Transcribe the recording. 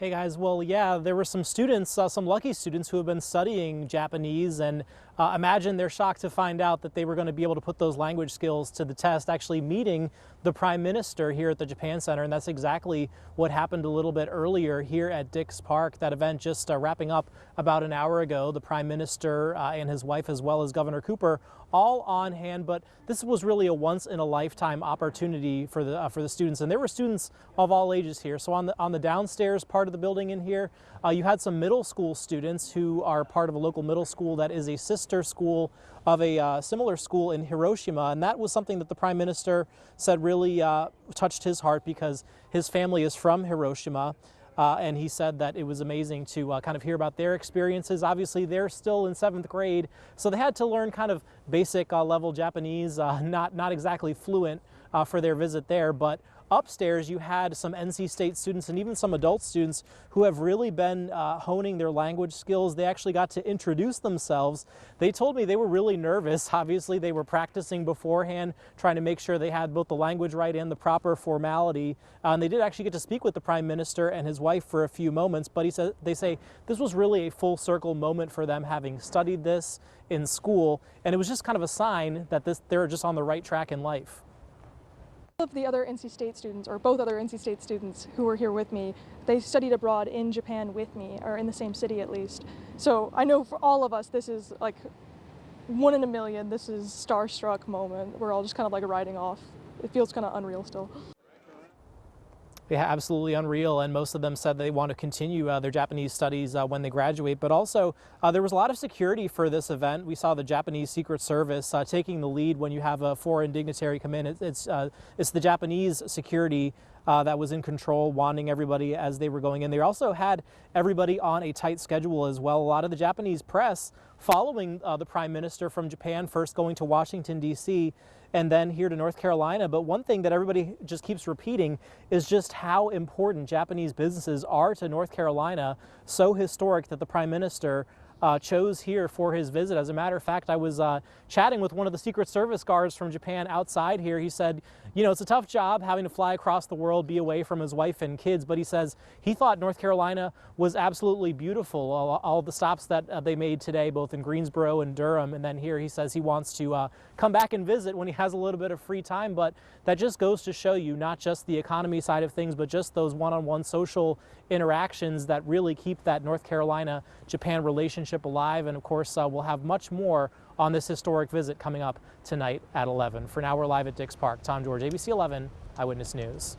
Hey guys, well, yeah, there were some students, some lucky students who have been studying Japanese, and imagine they're shocked to find out that they were going to be able to put those language skills to the test, actually meeting the Prime Minister here at the Japan Center, and that's exactly what happened a little bit earlier here at Dix Park. That event just wrapping up about an hour ago. The Prime Minister and his wife, as well as Governor Cooper, all on hand, but this was really a once-in-a-lifetime opportunity for the students, and there were students of all ages here. So on the downstairs part of the building in here, you had some middle school students who are part of a local middle school that is a sister school of a similar school in Hiroshima, and that was something that the Prime Minister said really touched his heart because his family is from Hiroshima. And he said that it was amazing to kind of hear about their experiences. Obviously, they're still in 7th grade, so they had to learn kind of basic level Japanese, not exactly fluent for their visit there, but upstairs you had some NC State students and even some adult students who have really been honing their language skills. They actually got to introduce themselves. They told me they were really nervous. Obviously, they were practicing beforehand, trying to make sure they had both the language right and the proper formality. And they did actually get to speak with the Prime Minister and his wife for a few moments, but they say this was really a full circle moment for them, having studied this in school, and it was just kind of a sign that they're just on the right track in life. Of the other NC State students, or both other NC State students who were here with me, they studied abroad in Japan with me, or in the same city at least. So I know for all of us, this is like 1 in a million. This is starstruck moment. We're all just kind of like riding off. It feels kind of unreal still. Yeah, absolutely unreal, and most of them said they want to continue their Japanese studies when they graduate. But also, there was a lot of security for this event. We saw the Japanese Secret Service taking the lead when you have a foreign dignitary come in. It's the Japanese security that was in control, wanting everybody as they were going in. They also had everybody on a tight schedule as well. A lot of the Japanese press following the Prime Minister from Japan, first going to Washington, D.C., and then here to North Carolina. But one thing that everybody just keeps repeating is just how important Japanese businesses are to North Carolina. So historic that the Prime Minister chose here for his visit. As a matter of fact, I was chatting with one of the Secret Service guards from Japan outside here. He said, you know, it's a tough job having to fly across the world, be away from his wife and kids, but he says he thought North Carolina was absolutely beautiful. All the stops that they made today, both in Greensboro and Durham, and then here, he says he wants to come back and visit when he has a little bit of free time. But that just goes to show you not just the economy side of things, but just those one-on-one social interactions that really keep that North Carolina-Japan relationship alive. And of course, we'll have much more on this historic visit coming up tonight at 11. For now, we're live at Dix Park. Tom George, ABC 11 Eyewitness News.